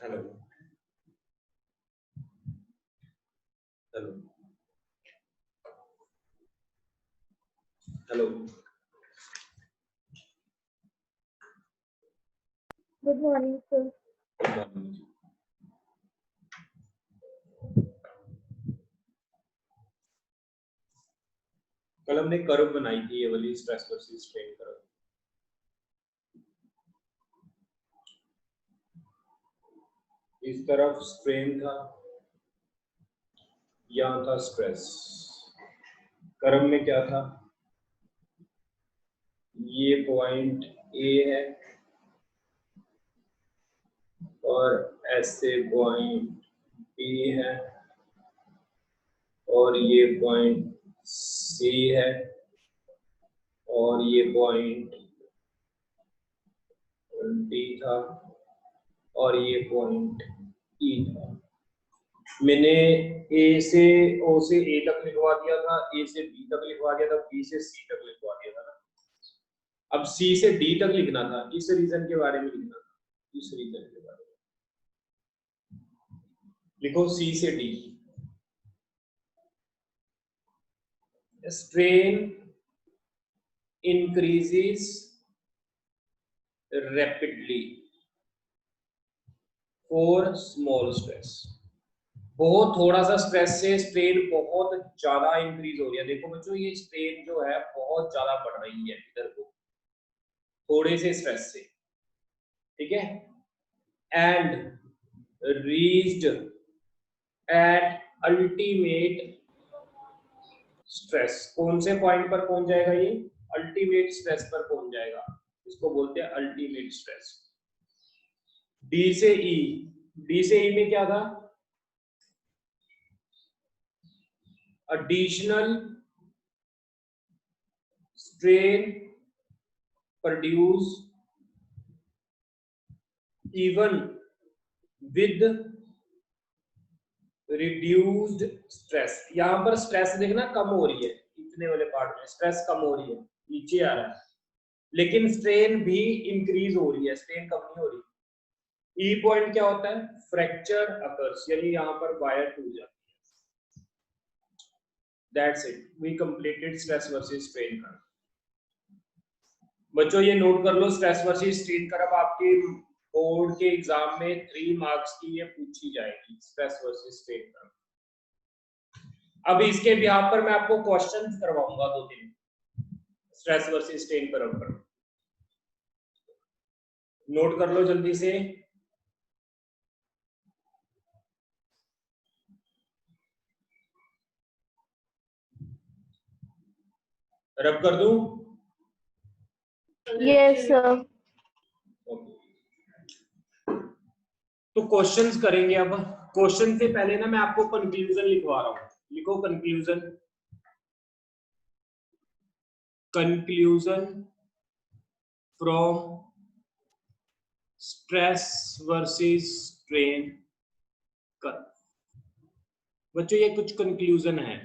Hello hello hello good morning sir. Good morning. कल हमने curve बनाई थी, ये वाली स्ट्रेस वर्सेस स्ट्रेन कर्व। इस तरफ स्ट्रेन था, यहाँ था स्ट्रेस। कर्व में क्या था, ये पॉइंट ए है और ऐसे पॉइंट बी है और ये पॉइंट सी है और ये पॉइंट डी था और ये पॉइंट ई था। मैंने ए से ओ से ए तक लिखवा दिया था, ए से बी तक लिखवा दिया था, बी से सी तक लिखवा दिया था ना। अब सी से डी तक लिखना था, इस रीजन के बारे में लिखना था, इस रीजन के बारे में लिखो। सी से D, strain increases rapidly for small stress. बहुत थोड़ा सा स्ट्रेस से स्ट्रेन बहुत ज्यादा इंक्रीज हो रही है। देखो बच्चों, ये स्ट्रेन जो है बहुत ज्यादा बढ़ रही है इधर को, थोड़े से स्ट्रेस से, ठीक है। And reached eight ultimate stress. कौन से पॉइंट पर पहुंच जाएगा ये? अल्टीमेट स्ट्रेस पर पहुंच जाएगा, इसको बोलते हैं अल्टीमेट स्ट्रेस। डी से ई, डी से ई में क्या था? additional strain produced even with reduced stress। यहां पर स्ट्रेस देखना कम हो रही है, इतने वाले पार्ट में स्ट्रेस कम हो रही है, नीचे आ रहा है, लेकिन स्ट्रेन भी इंक्रीज हो रही है, स्ट्रेन कम नहीं हो रही। ई पॉइंट क्या होता है? फ्रैक्चर अकर्स, यानी यहां पर वायर टूट जाती है। That's it, we completed stress versus strain curve। बच्चों ये नोट कर लो, स्ट्रेस वर्सेस स्ट्रेन कर्व आपके बोर्ड के एग्जाम में 3 मार्क्स की ये पूछी जाएगी, स्ट्रेस वर्सेस स्ट्रेन कर्व। अब इसके बिहाफ पर मैं आपको क्वेश्चंस करवाऊंगा 2-3 स्ट्रेस वर्सेस स्ट्रेन कर्व पर, नोट कर लो जल्दी से। रब कर दूं? Yes sir. तो क्वेश्चंस करेंगे। अब क्वेश्चन से पहले ना मैं आपको कंक्लूजन लिखवा रहा हूं, लिखो conclusion. Conclusion from stress versus strain curve. बच्चों ये कुछ कंक्लूजन है,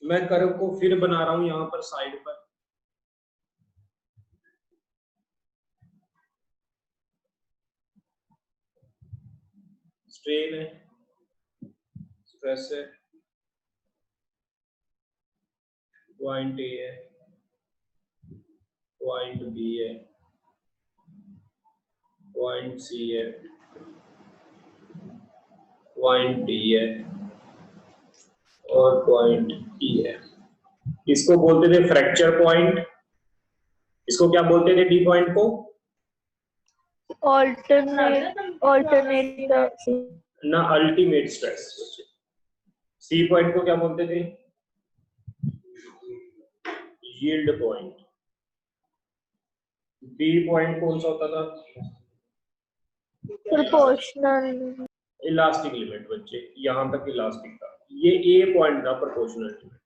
मैं कर्व को फिर बना रहा हूं यहां पर साइड पर। स्ट्रेन है, स्ट्रेस है, पॉइंट ए है, पॉइंट बी है, पॉइंट सी है, पॉइंट डी है और पॉइंट ई है। इसको बोलते थे फ्रैक्चर पॉइंट, इसको क्या बोलते थे डी पॉइंट को? ऑल्टरनेट ना अल्टीमेट स्ट्रेस। सी पॉइंट को क्या बोलते थे? Yield point. बी पॉइंट कौन सा होता था? Proportional elastic limit. बच्चे यहां तक इलास्टिक था, ये ए पॉइंट था प्रोपोर्शनल लिमिट।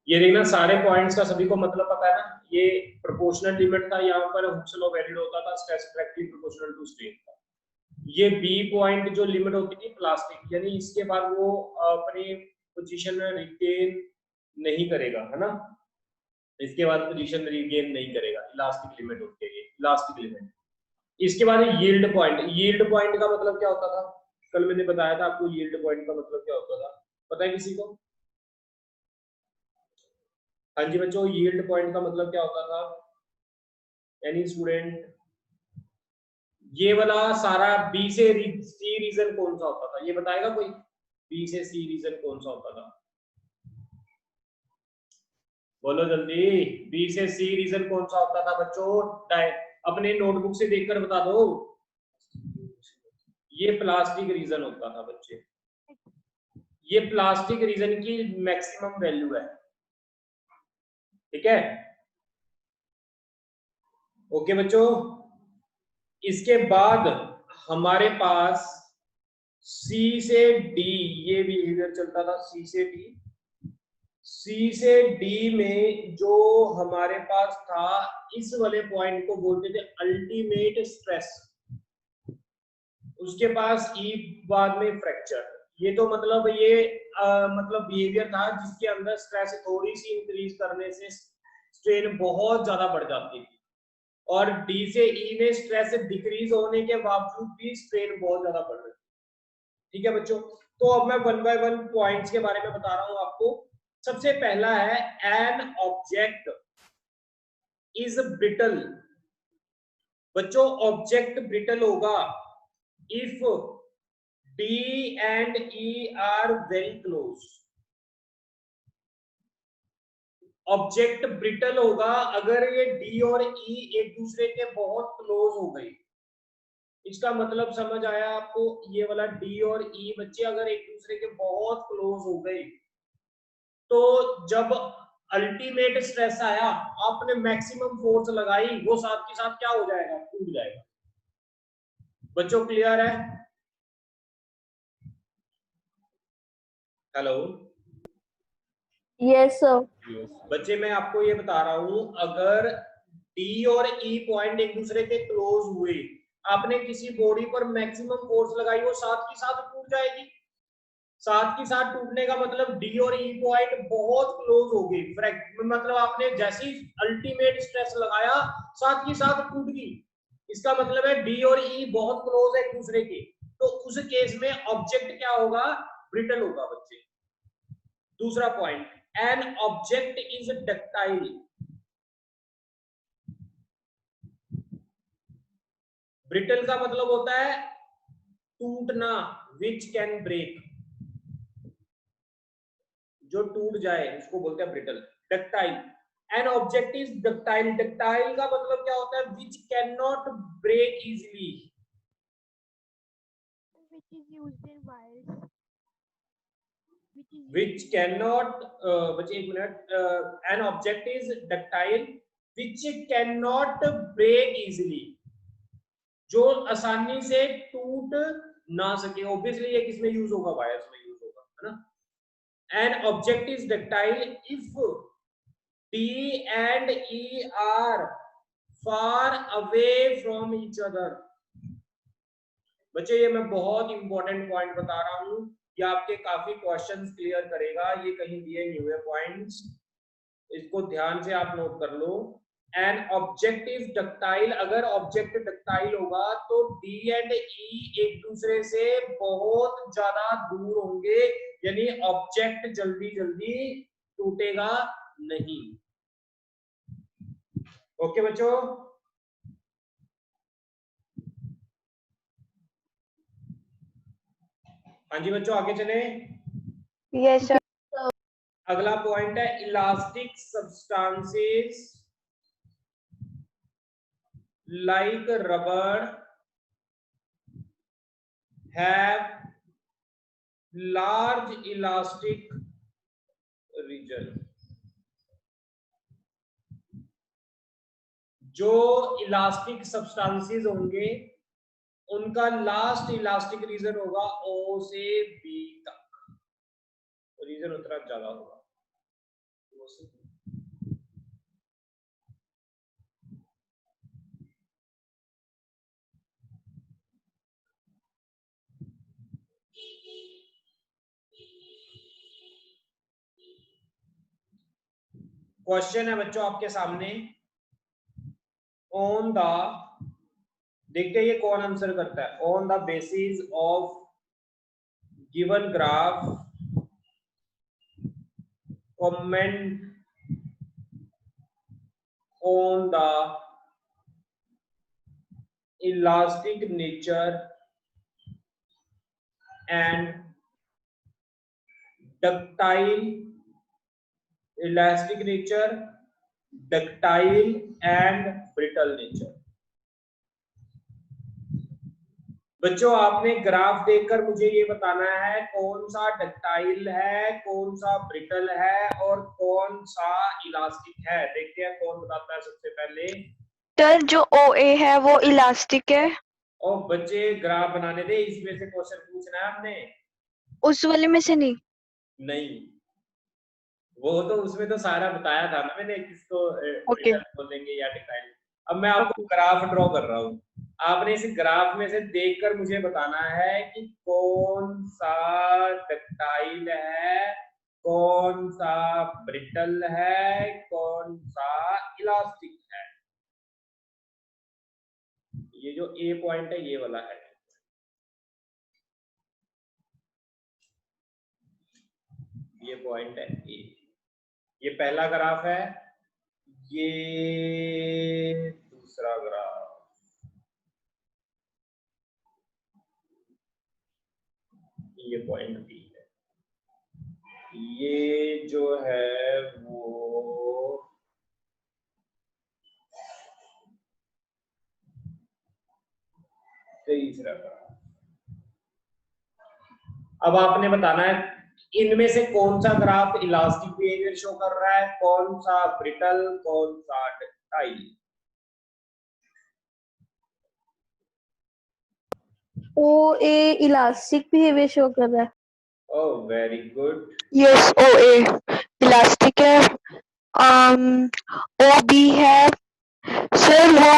ये देखना सारे पॉइंट्स का सभी को मतलब पता है ना। ये प्रोपोर्शनल लिमिट था, यहाँ पर हुक्स लॉ वैलिड होता था, stress directly proportional to strain था। ये बी पॉइंट जो लिमिट होती थी प्लास्टिक, यानी इसके बाद वो अपनी पोजीशन में रिटेन नहीं करेगा, है ना। इसके बाद पोजीशन रीगेन नहीं करेगा, इलास्टिक लिमिट होती है ये इलास्टिक लिमिट। इसके बाद यील्ड पॉइंट। यील्ड पॉइंट का मतलब क्या होता था, कल मैंने बताया था आपको यील्ड पॉइंट का मतलब क्या होता था, पता है किसी को? हाँ जी बच्चों, यील्ड पॉइंट का मतलब क्या होता था, एनी स्टूडेंट? ये वाला सारा बी से सी रीजन कौन सा होता था, ये बताएगा कोई? बी से सी रीजन कौन सा होता था, बोलो जल्दी। बी से सी रीजन कौन सा होता था बच्चों? अपने नोटबुक से देखकर बता दो। ये प्लास्टिक रीजन होता था बच्चे, ये प्लास्टिक रीजन की मैक्सिमम वैल्यू है, ठीक है? ओके बच्चों, इसके बाद हमारे पास सी से डी ये बिहेवियर चलता था, सी से डी। सी से डी में जो हमारे पास था, इस वाले पॉइंट को बोलते थे अल्टीमेट स्ट्रेस। उसके पास ई बाद में फ्रैक्चर। ये तो मतलब ये मतलब बिहेवियर था जिसके अंदर स्ट्रेस थोड़ी सी इंक्रीज करने से स्ट्रेन बहुत ज्यादा बढ़ जाती थी, और डी से ई में स्ट्रेस डिक्रीज होने के बावजूद भी स्ट्रेन बहुत ज्यादा बढ़ रही थी, ठीक है बच्चों? तो अब मैं वन बाय वन पॉइंट्स के बारे में बता रहा हूं आपको। सबसे पहला है एन ऑब्जेक्ट इज ब्रिटल। बच्चों ऑब्जेक्ट ब्रिटल होगा if D and E R very close. Object brittle होगा अगर ये डी और ई एक दूसरे के बहुत क्लोज हो गई। इसका मतलब समझ आया आपको? ये वाला डी और ई बच्चे अगर एक दूसरे के बहुत क्लोज हो गए, तो जब अल्टीमेट स्ट्रेस आया, आपने मैक्सिमम फोर्स लगाई, वो साथ के साथ क्या हो जाएगा? टूट जाएगा। बच्चों क्लियर है? Hello Yes, sir. बच्चे, मैं आपको ये बता रहा हूं, अगर डी और ई पॉइंट एक दूसरे के क्लोज हुए, आपने किसी बॉडी पर मैक्सिमम फोर्स लगाई, वो साथ की साथ टूट जाएगी। साथ की साथ टूटने का मतलब डी और ई पॉइंट बहुत क्लोज हो गई, मतलब आपने जैसे ही अल्टीमेट स्ट्रेस लगाया, साथ की साथ टूट गई। इसका मतलब है डी और ई बहुत क्लोज है एक दूसरे के, तो उस केस में ऑब्जेक्ट क्या होगा? ब्रिटल होगा बच्चे। दूसरा point, N object is ductile. Brittle का मतलब होता है टूटना, विच कैन ब्रेक, जो टूट जाए उसको बोलते हैं brittle. Ductile, an object is ductile. Ductile का मतलब क्या होता है? Which can not break easily. Which is used in wires. Which can not, बच्चे एक minute, an object is ductile which can not break easily, जो आसानी से टूट ना सके। ऑब्वियसली ये किसमें यूज होगा? वायर्स में यूज होगा, है ना? An object is ductile if D and E are far away from each other. बच्चे ये मैं बहुत इंपॉर्टेंट पॉइंट बता रहा हूं, ये आपके काफी क्वेश्चंस क्लियर करेगा, ये कहीं दिए नहीं हुए पॉइंट्स, इसको ध्यान से आप नोट कर लो। एन ऑब्जेक्ट इज डक्टाइल, अगर ऑब्जेक्ट डक्टाइल होगा तो डी एंड ई एक दूसरे से बहुत ज्यादा दूर होंगे, यानी ऑब्जेक्ट जल्दी जल्दी टूटेगा नहीं। ओके बच्चों, हाँ जी बच्चों आगे चले। Yes, sir. अगला पॉइंट है elastic substances like rubber have large elastic region। जो इलास्टिक सब्सटेंसेस होंगे उनका लास्ट इलास्टिक रीजन होगा ओ से बी तक, रीजन उतना ज्यादा होगा। क्वेश्चन है बच्चों आपके सामने, ऑन द, देखते हैं ये कौन आंसर करता है। On the basis of given graph comment on the elastic nature and ductile elastic nature, ductile and brittle nature। बच्चों आपने ग्राफ देखकर मुझे ये बताना है कौन सा डक्टाइल है, कौन सा ब्रिटल है और कौन सा इलास्टिक है। देखते हैं कौन बताता है सबसे पहले। सर जो OA है वो इलास्टिक है। और बच्चे ग्राफ बनाने दे, इसमें से क्वेश्चन पूछना है हमने। उस वाले में से नहीं? नहीं, वो तो उसमें तो सारा बताया था ना मैंने, किसको ओके ब्रिटल बोलेंगे या डक्टाइल। अब मैं आपको ग्राफ ड्रॉ कर रहा हूँ, आपने इस ग्राफ में से देखकर मुझे बताना है कि कौन सा डक्टाइल है, कौन सा ब्रिटल है, कौन सा इलास्टिक है। ये जो ए पॉइंट है ये वाला है, ये पॉइंट है ए। ये पहला ग्राफ है, ये दूसरा ग्राफ, ये पॉइंट बी है। ये जो है वो तीसरा ग्राफ। अब आपने बताना है इनमें से कौन सा ग्राफ इलास्टिक बिहेवियर शो कर रहा है, कौन सा ब्रिटल, कौन सा ductile. OA elastic behaviour show कर रहा है। Oh very good. Yes OA elastic है। OB है सर वो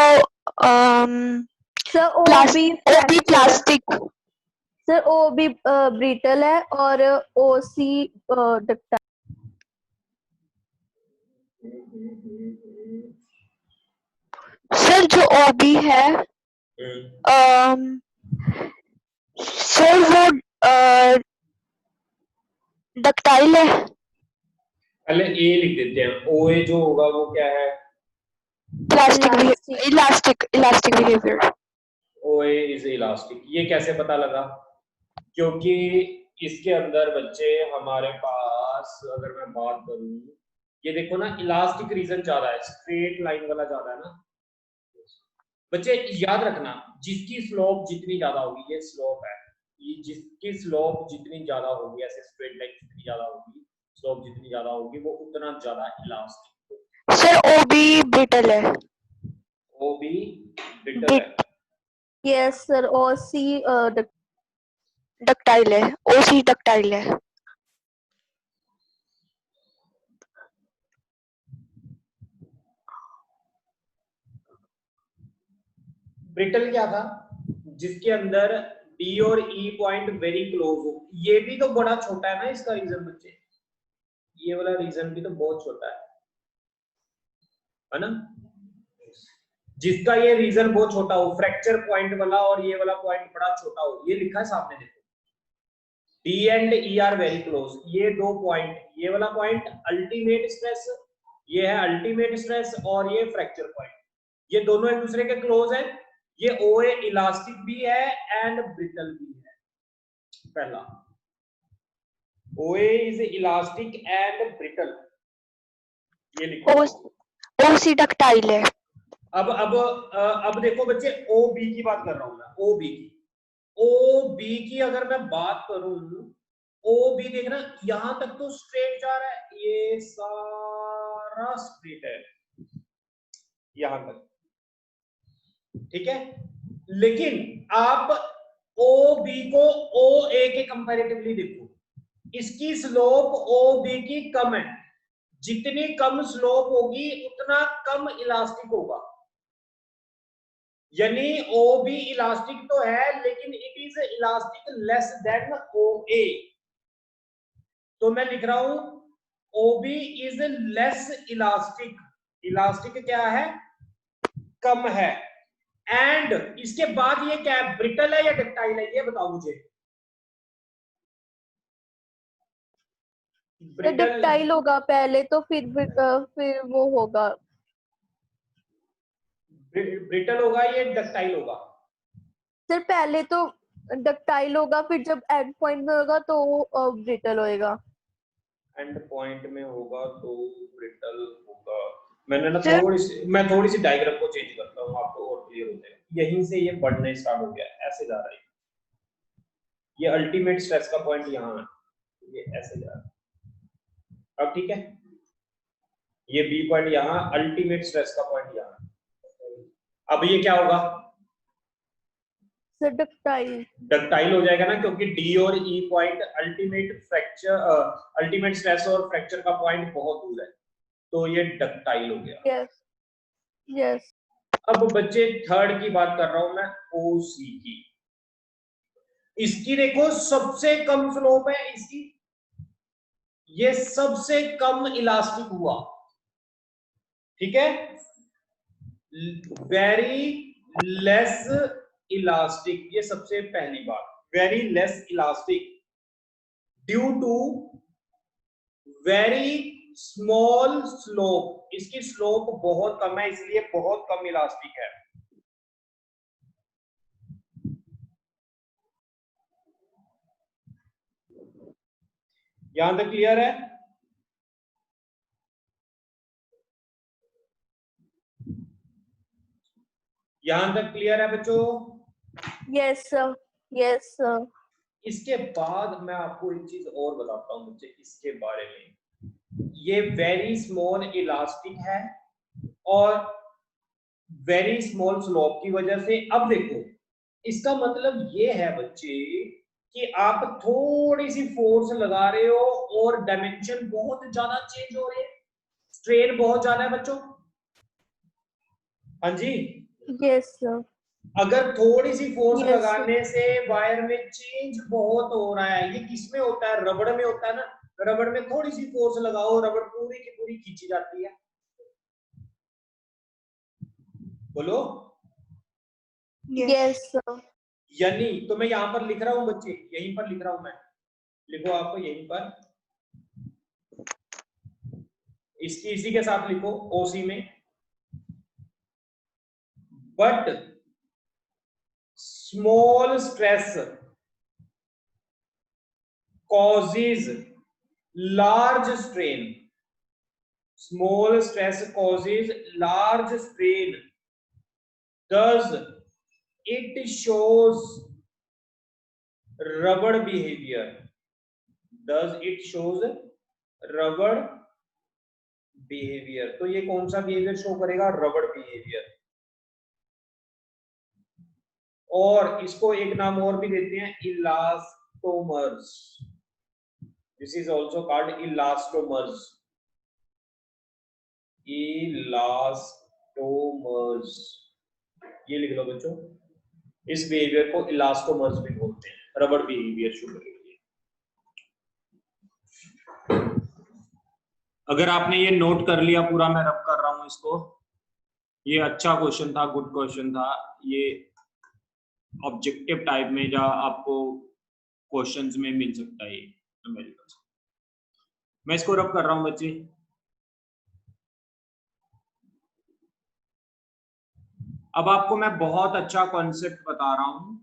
sir OB plastic. Sir OB brittle है और OC डक्टाइल। सर जो OB है सर वो डक्टाइल है। पहले ए लिख देते हैं, ओए जो होगा वो क्या है, इलास्टिक बिहेवियर। ओए इज इलास्टिक। ये कैसे पता लगा? क्योंकि इसके अंदर बच्चे हमारे पास, अगर मैं बात करूं, ये देखो ना इलास्टिक रीजन ज्यादा है, स्ट्रेट लाइन वाला ज्यादा है ना। बच्चे याद रखना, जिसकी स्लोप जितनी ज्यादा होगी, ये स्लोप है, ये जिसकी स्लोप जितनी ज्यादा होगी, ऐसे स्ट्रेट लाइन जितनी ज्यादा होगी, स्लोप जितनी ज्यादा होगी, वो उतना ज्यादा इलास्टिक। सर OB ब्रिटल है। OB ब्रिटल है। यस सर OC डक्टाइल है। OC डक्टाइल है। ब्रिटल क्या था? जिसके अंदर D और E पॉइंट वेरी क्लोज हो। ये भी तो बड़ा छोटा है ना इसका रीजन बच्चे, ये वाला रीजन भी तो बहुत छोटा है ना। जिसका ये रीजन बहुत छोटा हो, फ्रैक्चर पॉइंट वाला और ये वाला पॉइंट बड़ा छोटा हो, ये लिखा है सामने देखो, D and E are very close. ये दो पॉइंट, ये वाला पॉइंट अल्टीमेट स्ट्रेस, ये है अल्टीमेट स्ट्रेस, और ये फ्रैक्चर पॉइंट, ये दोनों एक दूसरे के क्लोज है। ये OA इलास्टिक भी है एंड ब्रिटल भी है। पहला OA is elastic and brittle, ये लिखो। OC डक्टाइल है। अब देखो बच्चे, OB की बात कर रहा हूं मैं, OB की अगर मैं बात करूं, OB देखना यहां तक तो स्ट्रेट जा रहा है, ये सारा स्ट्रेट है यहां तक, ठीक है। लेकिन आप OB को OA के कंपैरेटिवली देखो, इसकी स्लोप OB की कम है। जितनी कम स्लोप होगी उतना कम इलास्टिक होगा, यानी OB इलास्टिक तो है लेकिन it is elastic less than OA। तो मैं लिख रहा हूं OB is less elastic, elastic क्या है, कम है। एंड इसके बाद ये क्या है, ब्रिटल है या डक्टाइल है, ये बताओ मुझे। तो डक्टाइल होगा पहले, तो फिर वो होगा, ब्रिटल होगा ये डक्टाइल होगा। सर पहले तो डक्टाइल होगा, फिर जब एंड पॉइंट में होगा तो ब्रिटल होएगा। एंड पॉइंट में होगा तो ब्रिटल होगा। मैंने ना सर मैं थोड़ी सी डायग्राम को चेंज करता हूँ, आपको और क्लियर हो जाएगा। यहीं से ये बढ़ने स्टार्ट हो गया, ऐसे जा रहा है, ये अल्टीमेट स्ट्रेस का पॉइंट यहाँ है, ये ऐसे जा रहा है। अब ठीक है, ये बी पॉइंट यहाँ, अल्टीमेट स्ट्रेस का पॉइंट यहाँ। अब ये क्या होगा, सर डक्टाइल, डक्टाइल हो जाएगा ना, क्योंकि डी और ई point ultimate fracture, ultimate stress और फ्रैक्चर का पॉइंट बहुत दूर है, तो ये डक्टाइल हो गया। Yes yes. अब बच्चे थर्ड की बात कर रहा हूं मैं, ओसी की। इसकी देखो सबसे कम स्लोप है इसकी, ये सबसे कम इलास्टिक हुआ, ठीक है, वेरी लेस इलास्टिक, ये सबसे पहली बात, very less elastic due to very small slope, इसकी स्लोप बहुत कम है इसलिए बहुत कम इलास्टिक है। यहां तक क्लियर है? यहां तक क्लियर है बच्चों? Yes sir, yes sir. इसके बाद मैं आपको एक चीज और बताता हूं बच्चे इसके बारे में, ये वेरी स्मॉल इलास्टिक है और वेरी स्मॉल स्लोप की वजह से, अब देखो इसका मतलब ये है बच्चे कि आप थोड़ी सी फोर्स लगा रहे हो और डायमेंशन बहुत ज्यादा चेंज हो रहे हैं, स्ट्रेन बहुत ज्यादा है बच्चों। हाँ जी, यस सर। अगर थोड़ी सी फोर्स Yes, लगाने से वायर में चेंज बहुत हो रहा है, ये किसमें होता है, रबड़ में होता है ना, रबड़ में थोड़ी सी फोर्स लगाओ, रबड़ पूरी की पूरी खींची जाती है, बोलो यस सर। यानी, तो मैं यहां पर लिख रहा हूं बच्चे, यहीं पर लिख रहा हूं मैं, लिखो आपको यहीं पर, इसकी इसी के साथ लिखो ओसी में, but small stress causes large strain, small stress causes large strain, thus it shows rubber behavior, thus it shows rubber behavior। तो ये कौन सा बिहेवियर शो करेगा, रबड़ बिहेवियर। और इसको एक नाम और भी देते हैं, elastomers, this is also called elastomers, elastomers, ये लिख लो बच्चों, इस बिहेवियर को इलास्टोमर्स भी बोलते हैं, रबड़ बिहेवियर शो करेगा। अगर आपने ये नोट कर लिया पूरा, मैं रब कर रहा हूं इसको, ये अच्छा क्वेश्चन था, गुड क्वेश्चन था, ये ऑब्जेक्टिव टाइप में या आपको क्वेश्चंस में मिल सकता है ये न्यूमेरिकल्स। मैं इसको रब कर रहा हूं बच्चे। अब आपको मैं बहुत अच्छा कॉन्सेप्ट बता रहा हूं,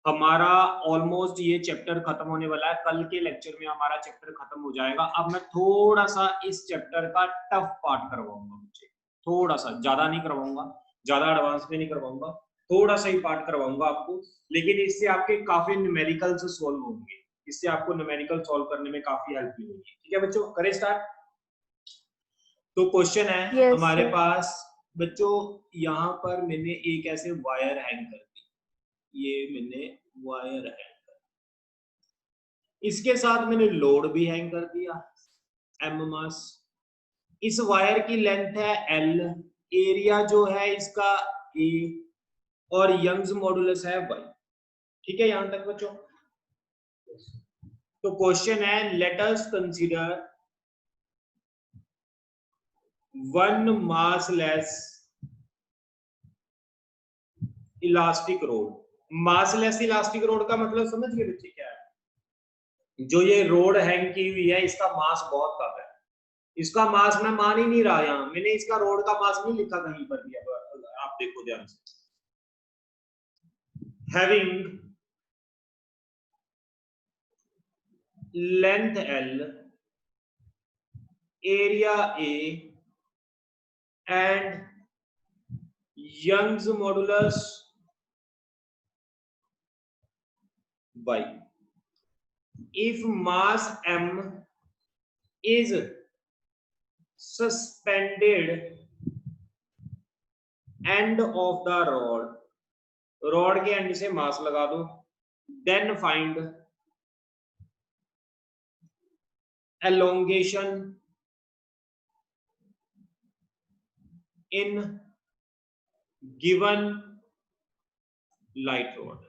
हमारा ऑलमोस्ट ये चैप्टर खत्म होने वाला है, कल के लेक्चर में हमारा चैप्टर खत्म हो जाएगा। अब मैं थोड़ा सा इस चैप्टर का टफ पार्ट करवाऊंगा बच्चे, थोड़ा सा, ज्यादा नहीं करवाऊंगा, ज्यादा एडवांस में नहीं करवाऊंगा, थोड़ा सा ही पार्ट करवाऊंगा आपको, लेकिन इससे आपके काफी न्यूमेरिकल्स सॉल्व होंगे, इससे आपको न्यूमेरिकल सॉल्व करने में काफी हेल्प मिलेगी। ठीक है बच्चों, करें स्टार्ट। तो क्वेश्चन है Yes, हमारे sir. पास बच्चों, यहाँ पर मैंने एक ऐसे वायर हैंग कर दी, ये मैंने वायर हैंग कर, इसके साथ मैंने लोड भी हैंग कर दिया एम मास, इस वायर की लेंथ है एल, एरिया जो है इसका ए, और यंग्स मॉडुलस है वाई। ठीक है यहां तक बच्चों? तो क्वेश्चन है, let us consider one massless elastic rod. Massless elastic rod का मतलब समझ गए बच्चे क्या है? जो ये रोड हैंग की हुई है इसका मास बहुत कम है। इसका मास मैं मान ही नहीं रहा, यहां मैंने इसका रोड का मास नहीं लिखा कहीं पर भी। अब आप देखो ध्यान से, having length L, area A and Young's modulus Y. If mass M is suspended end of the rod, rod के एंड से मास लगा दो, then find elongation in given light rod।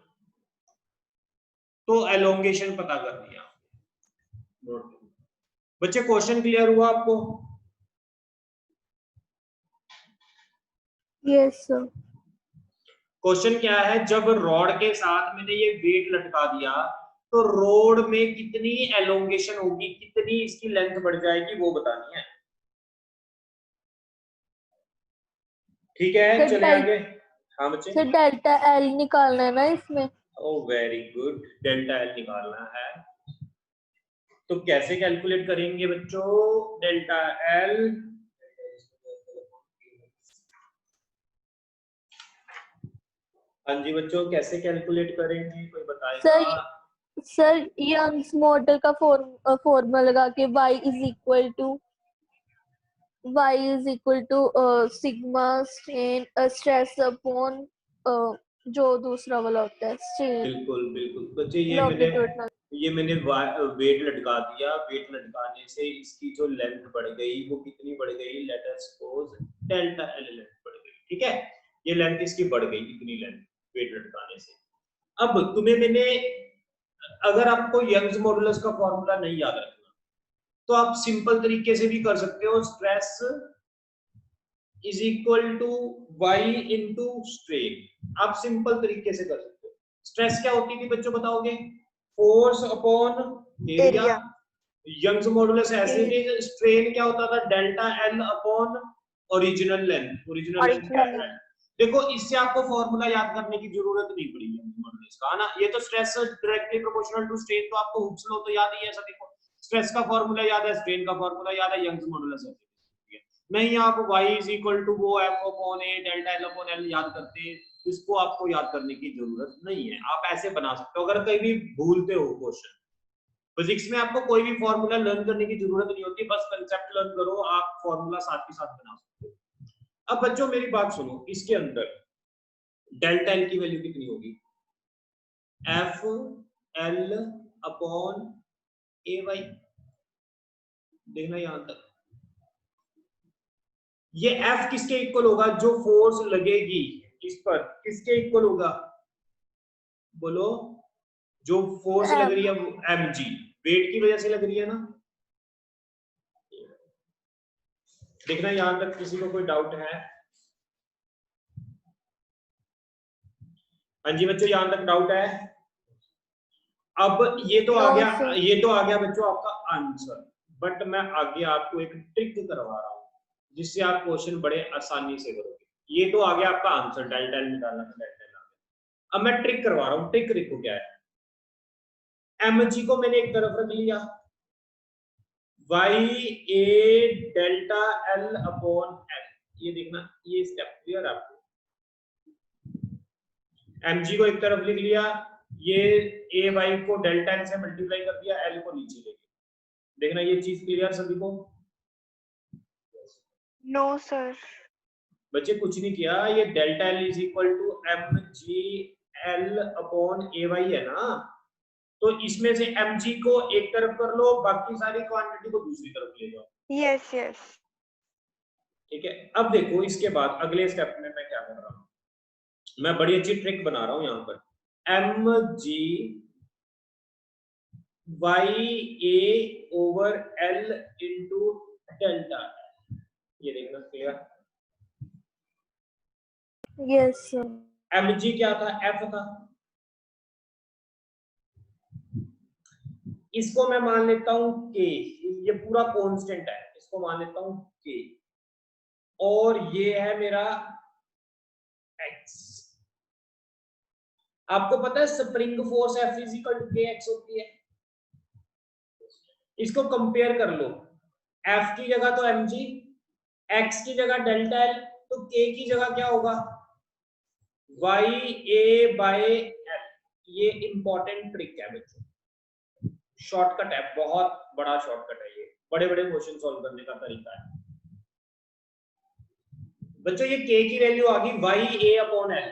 तो elongation पता कर दिया। बच्चे क्वेश्चन क्लियर हुआ आपको? Yes sir. क्वेश्चन क्या है, जब रॉड के साथ मैंने ये वेट लटका दिया तो रोड में कितनी एलोंगेशन होगी, कितनी इसकी लेंथ बढ़ जाएगी वो बतानी है। ठीक है, चले आगे। हाँ बच्चे, सर डेल्टा एल निकालना है ना इसमें? ओ वेरी गुड, डेल्टा एल निकालना है। तो कैसे कैलकुलेट करेंगे बच्चों डेल्टा एल? हाँ जी बच्चों, कैसे कैलकुलेट करेंगे, कोई बताएगा? सर यंग्स मॉडल का फॉर्मूला लगा के y is equal to sigma stress upon जो दूसरा वाला होता है स्ट्रेन। बिल्कुल बिल्कुल बच्चे, ये मैंने वेट लटका दिया, वेट लटकाने से इसकी जो लेंथ बढ़ गई वो कितनी बढ़ गई, let us suppose delta L length बढ़ गई। ठीक है, ये लेंथ इसकी बढ़ गई, इतनी लेंथ वेट लटकाने से। अब तुम्हें मैंने, अगर आपको यंग्स मॉडुलस का फॉर्मूला नहीं याद रखना तो आप सिंपल तरीके से भी कर सकते हो, stress is equal to Y into strain. आप सिंपल तरीके से कर सकते हो। स्ट्रेस क्या होती थी बच्चों बताओगे? Force upon area. Young's modulus ऐसे थे। स्ट्रेन क्या होता था? Delta L upon original length. Original length देखो, इससे आपको फॉर्मूला याद करने की जरूरत नहीं पड़ी यंग्स मॉडुलस का, है ना। ये तो stress directly proportional to strain, तो आपको हुक्स लॉ तो याद ही है। ऐसा देखो, स्ट्रेस का फॉर्मूला याद है, स्ट्रेन का फॉर्मूला याद है, यंग्स मॉडुलस है नहीं। आप y इज इक्वल टू वो f upon a delta l upon l याद करते, इसको आपको याद करने की जरूरत नहीं है। आप ऐसे बना सकते हो अगर कहीं भी भूलते हो क्वेश्चन। फिजिक्स में आपको कोई भी फॉर्मूला लर्न करने की जरूरत नहीं होती, बस कंसेप्ट लर्न करो, आप फॉर्मूला साथ के साथ बना सकते हो। अब बच्चों मेरी बात सुनो, इसके अंदर डेल्टा l की वैल्यू कितनी होगी? f l upon ay। देखना यहां तक, ये F किसके इक्वल होगा? जो फोर्स लगेगी इस पर, किसके इक्वल होगा बोलो? जो फोर्स लग रही है वो mg, वेट की वजह से लग रही है ना। देखना यहां तक किसी को कोई डाउट है? हाँ जी बच्चों, यहां तक डाउट है? अब ये तो आ गया, ये तो आ गया बच्चों आपका आंसर। बट मैं आगे आपको एक ट्रिक करवा रहा हूं जिससे आप क्वेश्चन बड़े आसानी से करोगे। ये तो आ गया आपका आंसर, डेल्टा एल निकालना था, डेल्टा एल आ गया। अब मैं ट्रिक करवा रहा हूं। ट्रिक देखो क्या है। mg को मैंने एक तरफ रख लिया, y a delta l upon l। ये देखना, ये स्टेप क्लियर आपको। mg को एक तरफ लिख लिया, ये a y को डेल्टा l से मल्टीप्लाई कर दिया, l को नीचे ले गया। देखना ये चीज क्लियर सभी को? नो सर बच्चे कुछ नहीं किया, ये delta l is equal to mg l upon ay है ना। तो इसमें से mg को एक तरफ कर लो, बाकी सारी क्वांटिटी को दूसरी तरफ ले जाओ। यस यस ठीक है। अब देखो इसके बाद अगले स्टेप में मैं क्या कर रहा हूं, मैं बड़ी अच्छी ट्रिक बना रहा हूं यहां पर। mg y a over l into delta. ये देखना क्लियर। Yes sir. mg क्या था, f था। इसको मैं मान लेता हूं k, ये पूरा कांस्टेंट है, इसको मान लेता हूं k, और ये है मेरा x। आपको पता है spring force F is equal to kx होती है। इसको कंपेयर कर लो, F की जगह तो mg, x की जगह डेल्टा l, तो k की जगह क्या होगा, YA बाय L। ये इंपॉर्टेंट ट्रिक है बच्चों, शॉर्टकट है, बहुत बड़ा शॉर्टकट है, ये बड़े बड़े क्वेश्चन सॉल्व करने का तरीका है बच्चों। ये k की वैल्यू आ गई YA अपॉन L,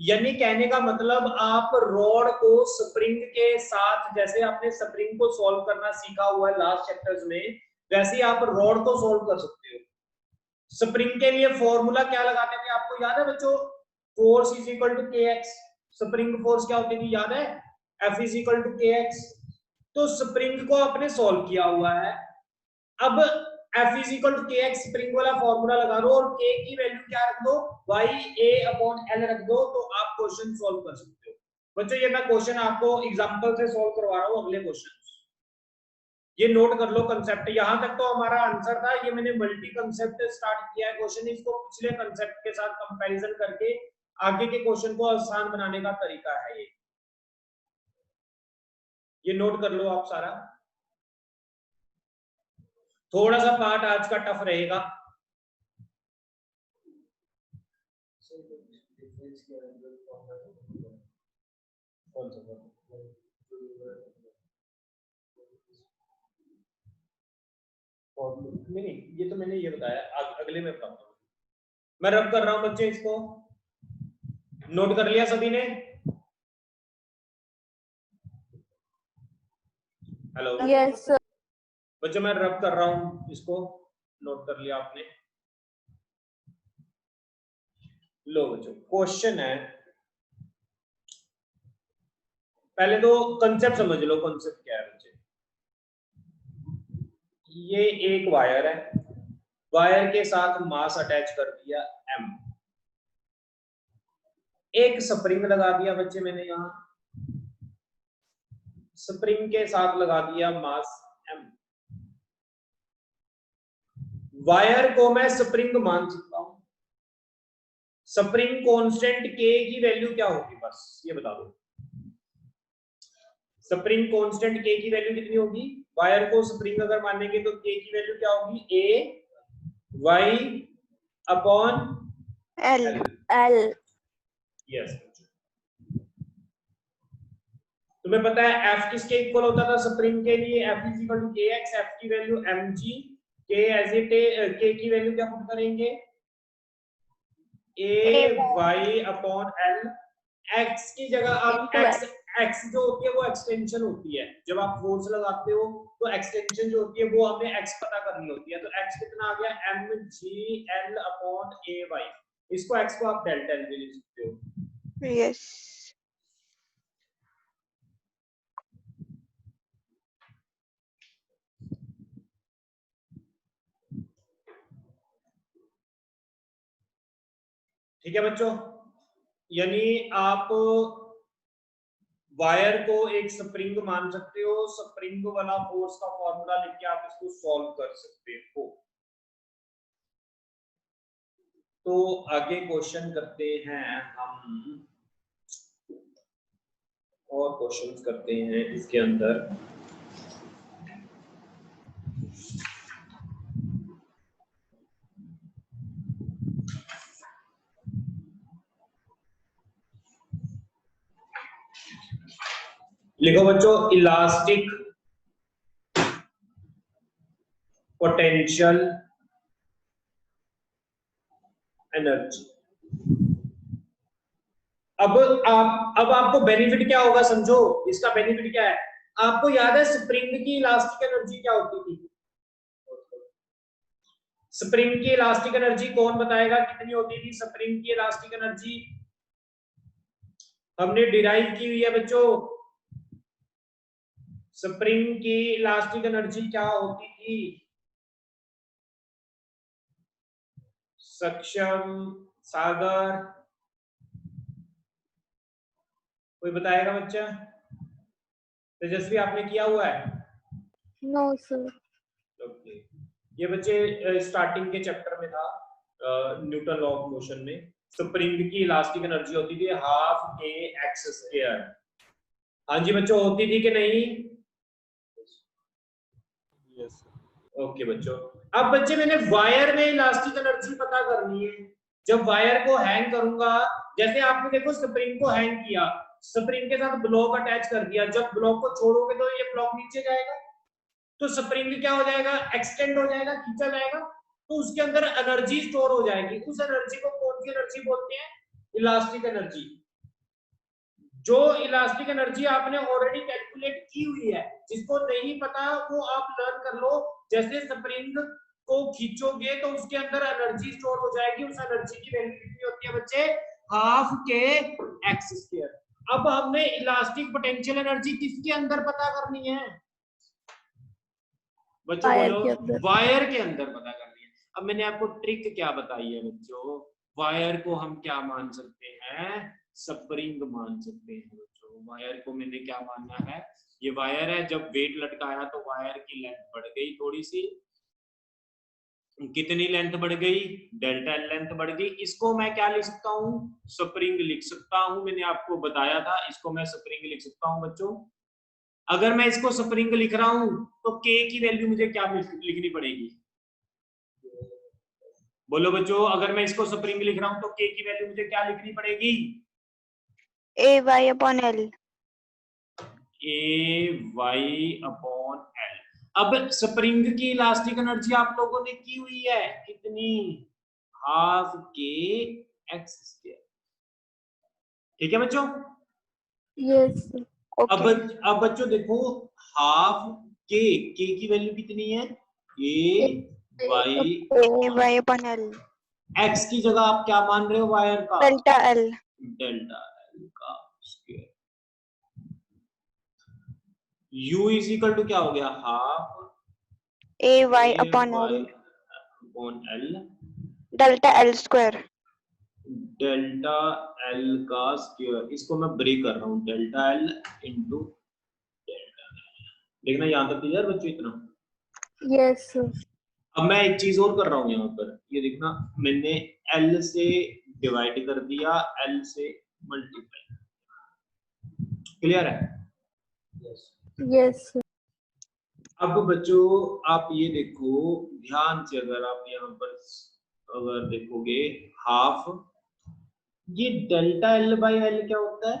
यानी कहने का मतलब आप रॉड को स्प्रिंग के साथ, जैसे आपने स्प्रिंग को सॉल्व करना सीखा हुआ है लास्ट चैप्टर्स में, वैसे ही आप रॉड को सॉल्व कर सकते हो। स्प्रिंग के लिए फॉर्मूला क्या लगाते थे आपको याद है बच्चों, फोर्स इज इक्वल टू के एक्स। स्प्रिंग फोर्स क्या होती थी याद है, F इज इक्वल टू के एक्स। तो स्प्रिंग को आपने सॉल्व किया हुआ है, अब F इज इक्वल टू के एक्स स्प्रिंग वाला फॉर्मूला लगा दो और k की वैल्यू क्या रख दो, YA अपॉन L रख दो, तो आप क्वेश्चन सॉल्व कर सकते हो बच्चों। ये मैं क्वेश्चन आपको एग्जांपल से सॉल्व करवा रहा हूं, अगले क्वेश्चन ये नोट कर लो कंसेप्ट। यहां तक तो हमारा आंसर था, ये मैंने मल्टी कंसेप्ट स्टार्ट किया है क्वेश्चन, इसको पिछले कंसेप्ट के साथ कंपैरिजन करके आगे के क्वेश्चन को आसान बनाने का तरीका है ये नोट कर लो आप सारा। थोड़ा सा पार्ट आज का टफ रहेगा, नहीं ये तो मैंने ये बताया, अगले में बताऊंगा। मैं रब कर रहा हूं बच्चे, इसको नोट कर लिया सभी ने? Hello yes sir. बच्चों मैं रब कर रहा हूं इसको, नोट कर लिया आपने? लो बच्चों क्वेश्चन है, पहले तो कंसेप्ट समझ लो, कंसेप्ट क्या है बच्चे। ये एक वायर है, वायर के साथ मास अटैच कर दिया m, एक स्प्रिंग लगा दिया बच्चे मैंने यहां, स्प्रिंग के साथ लगा दिया मास m। वायर को मैं स्प्रिंग मान सकता हूं, स्प्रिंग कांस्टेंट k की वैल्यू क्या होगी, बस ये बता दो। स्प्रिंग कांस्टेंट k की वैल्यू कितनी होगी, वायर को स्प्रिंग अगर मानेंगे तो k की वैल्यू क्या होगी, a y upon L L. Yes. तुम्हें पता है F किसके इक्वल होता था स्प्रिंग के लिए, F is equal to kx, F की value mg, k as it k की वैल्यू क्या पुट करेंगे, a y upon l। x की जगह अब x जो होती है वो एक्सटेंशन होती है, जब आप फोर्स लगाते हो तो एक्सटेंशन जो होती है वो हमें x पता करनी होती है, तो x कितना आ गया, mg l अपॉन ay। इसको x को आप डेल्टा l भी लिख सकते हो। यस। ठीक है बच्चों, यानी आप वायर को एक स्प्रिंग मान सकते हो, स्प्रिंग वाला फोर्स का फॉर्मूला लिख के आप इसको सॉल्व कर सकते हो। तो आगे क्वेश्चन करते हैं हम, और क्वेश्चंस करते हैं इसके अंदर। लिखो बच्चों, इलास्टिक पोटेंशियल एनर्जी। अब आपको बेनिफिट क्या होगा समझो, इसका बेनिफिट क्या है, आपको याद है स्प्रिंग की इलास्टिक एनर्जी क्या होती थी, स्प्रिंग की इलास्टिक एनर्जी कौन बताएगा कितनी होती थी, स्प्रिंग की इलास्टिक एनर्जी हमने डिराइव की हुई है बच्चों। स्प्रिंग की इलास्टिक एनर्जी क्या होती थी, सक्षम, सागर, कोई बताएगा बच्चा? तेजस्वी आपने किया हुआ है? No sir. ओके, ये बच्चे स्टार्टिंग के चैप्टर में था, न्यूटन लॉ ऑफ मोशन में स्प्रिंग की इलास्टिक एनर्जी होती थी हाफ के एक्स स्क्वायर। हाँ जी बच्चों, होती थी कि नहीं? यस। ओके बच्चों, अब बच्चे मैंने वायर में इलास्टिक एनर्जी पता करनी है। जब वायर को हैंग करूंगा, जैसे आपने देखो स्प्रिंग को हैंग किया, स्प्रिंग के साथ ब्लॉक अटैच कर दिया, जब ब्लॉक को छोड़ोगे तो ये ब्लॉक नीचे जाएगा, तो स्प्रिंग क्या हो जाएगा, एक्सटेंड हो जाएगा, खींचा जाएगा, तो उसके अंदर एनर्जी स्टोर हो जाएगी। उस एनर्जी को कौन सी एनर्जी बोलते हैं? Elastic energy. जो इलास्टिक एनर्जी आपने ऑलरेडी कैलकुलेट की हुई है, जिसको नहीं पता वो आप लर्न कर लो। जैसे स्प्रिंग को खींचोगे तो उसके अंदर एनर्जी स्टोर हो जाएगी, उस एनर्जी की वैल्यू कितनी होती है बच्चे? हाफ के एक्स स्क्वायर। अब हमने इलास्टिक पोटेंशियल एनर्जी किसके अंदर पता करनी है बच्चों? बोलो, वायर के अंदर पता करनी है। अब मैंने आपको ट्रिक क्या बताई है बच्चों? वायर को हम क्या मान सकते हैं? स्प्रिंग मान सकते हैं बच्चों। वायर को मैंने क्या मानना है? ये वायर है, जब वेट लटकाया तो वायर की लेंथ बढ़ गई थोड़ी सी। कितनी लेंथ बढ़ गई? डेल्टा एल लेंथ बढ़ गई। इसको मैं क्या लिख सकता हूँ? स्प्रिंग लिख सकता हूँ। मैंने आपको बताया था, इसको मैं स्प्रिंग लिख सकता हूँ बच्चों। अगर मैं इसको स्प्रिंग लिख रहा हूं तो के की वैल्यू मुझे क्या लिखनी पड़ेगी? बोलो बच्चों, अगर मैं इसको स्प्रिंग लिख रहा हूं तो के की वैल्यू मुझे क्या लिखनी पड़ेगी? ए वाई अपॉन एल। ए वाई अपॉन एल। अब स्प्रिंग की इलास्टिक एनर्जी आप लोगों ने की हुई है कितनी? हाफ के एक्स स्क्वायर। ठीक है बच्चों? यस। अब बच्चों देखो, हाफ के की वैल्यू कितनी है? A Y upon L. X की जगह आप क्या मान रहे हो वायर का? Delta L. डेल्टा एल का square. u is equal to क्या हो गया? Half A Y upon L delta L square. Delta L का स्क्वायर। इसको मैं ब्रेक कर रहा हूं, delta L into delta L. देखना यहां तक क्लियर बच्चों इतना? यस। अब मैं एक चीज और कर रहा हूं यहाँ पर, ये देखना, मैंने एल से डिवाइड कर दिया, एल से मल्टीप्लाई। क्लियर है? यस। अब बच्चों आप ये देखो ध्यान से, अगर आप यहाँ पर अगर देखोगे हाफ, ये डेल्टा एल बाई एल क्या होता है?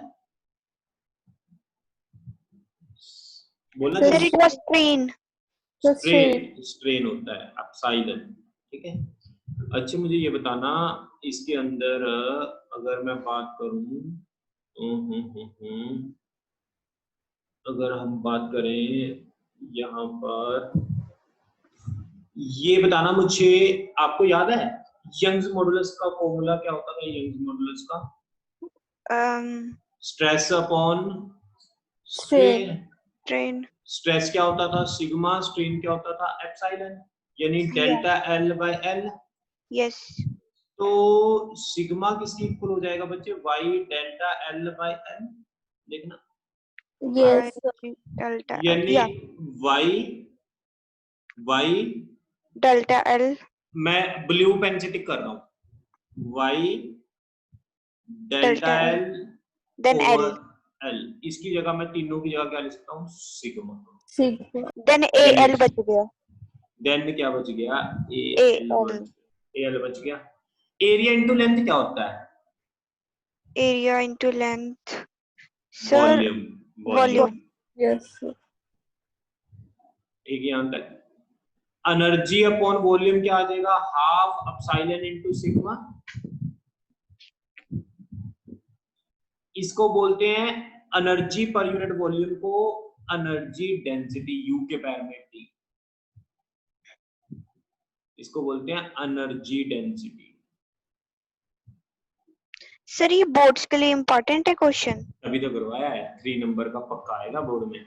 बोलना सर स्ट्रेन। स्ट्रेन होता है, अपसाइलन। ठीक है? अच्छा मुझे ये बताना, इसके अंदर अगर मैं बात करूं, अगर हम बात करें यहाँ पर, ये बताना मुझे, आपको याद है यंग्स मॉडुलस का फॉर्मूला क्या होता था? यंग्स मॉडुलस का स्ट्रेस अपॉन स्ट्रेन। स्ट्रेस क्या होता था? सिग्मा। स्ट्रेन क्या होता था? एप्सिलॉन, यानी delta L by L. Yes. तो सिग्मा किसकी इक्वल हो जाएगा बच्चे? Y delta L by L. देखना, यस। डेल्टा यानी वाई डेल्टा एल, मैं ब्लू पेन से टिक कर रहा हूं, Y delta L then L. L. इसकी जगह मैं तीनों की जगह क्या लिख सकता हूँ? सिग्मा। देन ए एल बच गया। देन क्या बच गया? ए एल बच गया। एरिया इनटू लेंथ क्या होता है? Area into length sir volume. Yes. ठीक है, यहां तक। एनर्जी अपॉन वॉल्यूम क्या आ जाएगा? Half epsilon into sigma. इसको बोलते हैं एनर्जी पर यूनिट वॉल्यूम को एनर्जी डेंसिटी, यू के पैर में टी। इसको बोलते हैं एनर्जी डेंसिटी। सर ये बोर्ड्स के लिए इंपॉर्टेंट है क्वेश्चन? अभी तो करवाया है, 3 नंबर का पक्का आएगा बोर्ड में।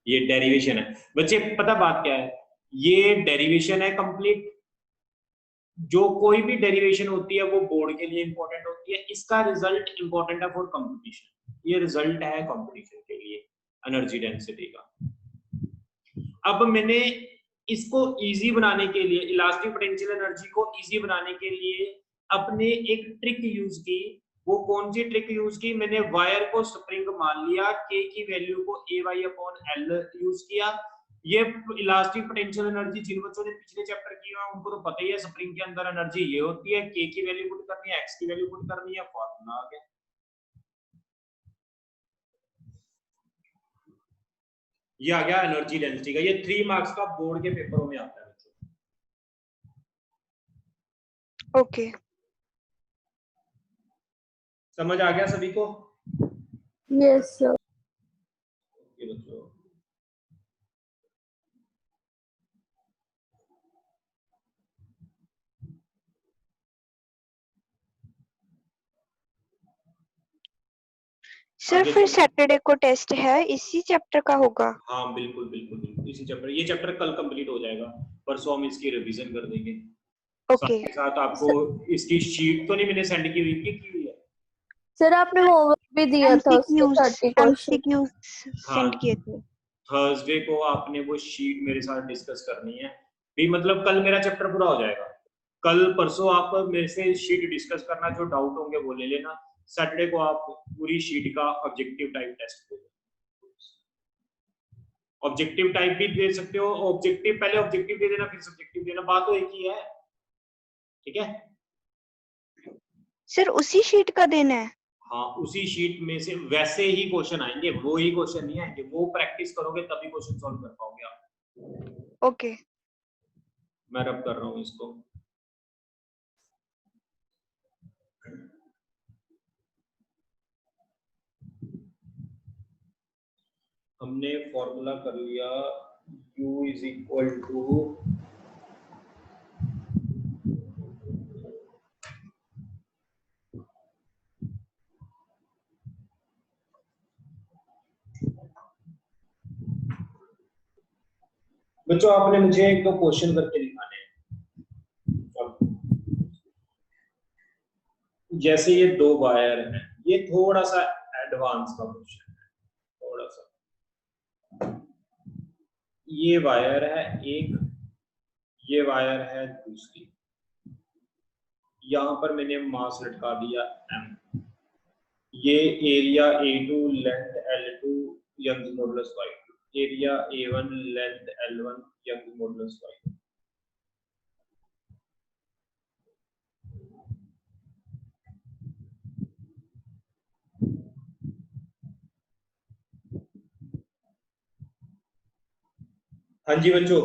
ये डेरिवेशन है बच्चे, पता बात क्या है? ये डेरिवेशन है कंप्लीट, जो कोई भी डेरिवेशन होती है वो बोर्ड के लिए इंपॉर्टेंट होती है, इसका रिजल्ट इंपॉर्टेंट है फॉर कंपटीशन, ये रिजल्ट है कंपटीशन के लिए एनर्जी डेंसिटी का। अब मैंने इसको इजी बनाने के लिए, इलास्टिक पोटेंशियल एनर्जी को इजी बनाने के लिए अपने एक ट्रिक यूज की। वो कौन सी ट्रिक यूज की? मैंने वायर को स्प्रिंग मान लिया, के की वैल्यू को AY/L यूज किया। ये इलास्टिक पोटेंशियल एनर्जी जिन बच्चों ने पिछले चैप्टर किया है उनको तो पता ही है, स्प्रिंग के अंदर एनर्जी ये होती है, के की वैल्यू पुट करनी है, एक्स की वैल्यू पुट करनी है, फॉर्मूला आ गया। ये आ गया एनर्जी डेंसिटी का। ये 3 मार्क्स का बोर्ड के पेपरों में आता है बच्चों। ओके, समझ आ गया सभी को? Yes sir. ये बच्चों सर आगे फिर चलो। सैटरडे को टेस्ट है, इसी चैप्टर का होगा? हाँ बिल्कुल बिल्कुल बिल्कुल, इसी चैप्टर, ये चैप्टर कल कंप्लीट हो जाएगा, परसों हम इसकी रिवीजन कर देंगे। ओके साथ ही साथ आपको इसकी शीट तो नहीं मैंने सेंड की हुई है? सर आपने होमवर्क भी दिया था उसके 30 क्वेश्चन। एमसीक्यूज सेंड किए थे। थर्सडे को आपने वो शीट मेरे साथ डिस्कस करनी है भी, मतलब कल मेरा चैप्टर पूरा हो जाएगा। कल परसों आप मेरे से शीट डिस्कस करना, जो डाउट होंगे वो ले लेना। सैटरडे को आप पूरी शीट का ऑब्जेक्टिव टाइप टेस्ट दे देना। ऑब्जेक्टिव टाइप भी दे सकते हो, ऑब्जेक्टिव पहले ऑब्जेक्टिव दे देना फिर सब्जेक्टिव देना, बात तो एक ही है, ठीक है? सर उसी शीट का देना है? हाँ उसी शीट में से वैसे ही क्वेश्चन आएंगे, वो ही क्वेश्चन नहीं आएंगे, वो प्रैक्टिस करोगे तभी क्वेश्चन सॉल्व कर पाओगे आप। ओके, मैं रब कर रहा हूँ इसको। हमने फॉर्मूला कर लिया U इज इक्वल टू बच्चों, आपने मुझे एक दो क्वेश्चन करके दिखाने हैं। जैसे ये 2 वायर हैं, ये थोड़ा सा एडवांस का क्वेश्चन है, थोड़ा सा। ये वायर है एक, ये वायर है दूसरी, यहां पर मैंने मास लटका दिया M, ये area A2, length L2, Young's modulus Y2, area A1, length L1, Young's modulus Y2। हाँ जी बच्चों,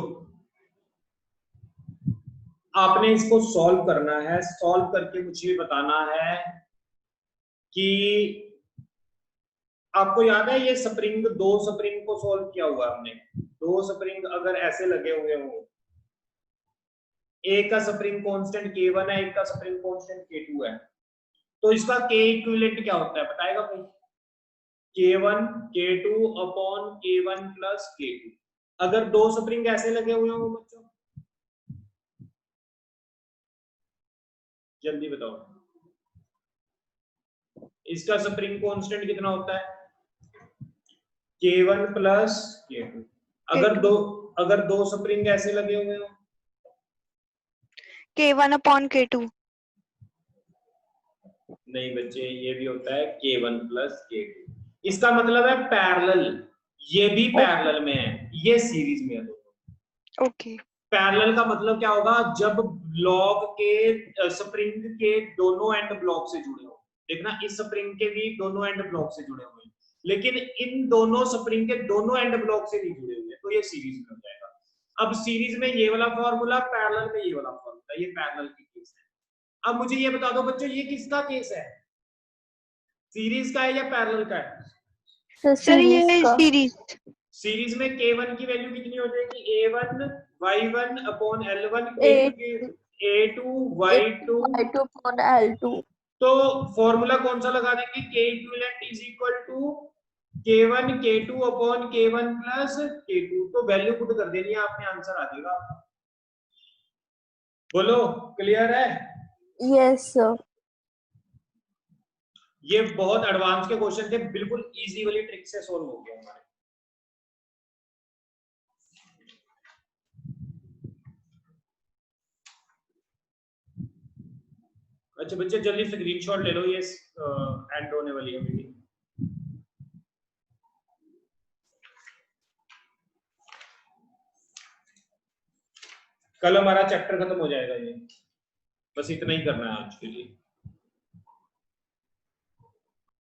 आपने इसको सॉल्व करना है, सॉल्व करके मुझे बताना है कि आपको याद है ये स्प्रिंग, 2 स्प्रिंग को सॉल्व किया हुआ हमने। 2 स्प्रिंग अगर ऐसे लगे हुए हो, एक का स्प्रिंग कांस्टेंट K1 है, एक का स्प्रिंग कांस्टेंट K2 है, तो इसका K इक्विवेलेंट क्या होता है बताएगा कोई? K1 K2 upon K1 plus K2। अगर 2 स्प्रिंग ऐसे लगे हुए हो बच्चों, जल्दी बताओ, इसका स्प्रिंग कांस्टेंट कितना होता है? K1 plus K2। अगर दो स्प्रिंग ऐसे लगे हुए हो, K1 अपॉन K2। नहीं बच्चे, ये भी होता है K1 प्लस K2। इसका मतलब है पैरेलल, ये भी पैरेलल में है, ये सीरीज में है दोनों। ओके, पैरेलल का मतलब क्या होगा? जब ब्लॉक के स्प्रिंग के दोनों एंड ब्लॉक से जुड़े हो। देखना, इस स्प्रिंग के भी दोनों एंड ब्लॉक से जुड़े हुए हैं, लेकिन इन दोनों स्प्रिंग के दोनों एंड ब्लॉक से नहीं जुड़े हुए, तो ये सीरीज में हो जाएगा। अब सीरीज में ये वाला फॉर्मूला, पैरेलल में ये वाला फॉर्मूला, ये पैरेलल की केस है। अब मुझे ये बता दो बच्चों, ये किसका केस है? सीरीज का है या पैरेलल का है? सर ये सीरीज। सीरीज में K1 की वैल्यू कितनी हो जाएगी? A1 Y1 upon L1, A2 Y2 upon L2। तो फॉर्मूला कौन सा लगा देंगे? K equivalent is equal to K1 K2 upon K1 plus K2। तो वैल्यू पुट कर देनी है आपने, आंसर आ जाएगा। बोलो क्लियर है? Yes sir. ये बहुत एडवांस के क्वेश्चन थे, बिल्कुल इजी वाली ट्रिक से सोल्व हो गया हमारे। अच्छा बच्चे जल्दी स्क्रीनशॉट ले लो, ये एंड होने वाली है मीटिंग। कल हमारा चैप्टर खत्म हो जाएगा, ये बस इतना ही करना है आज के लिए।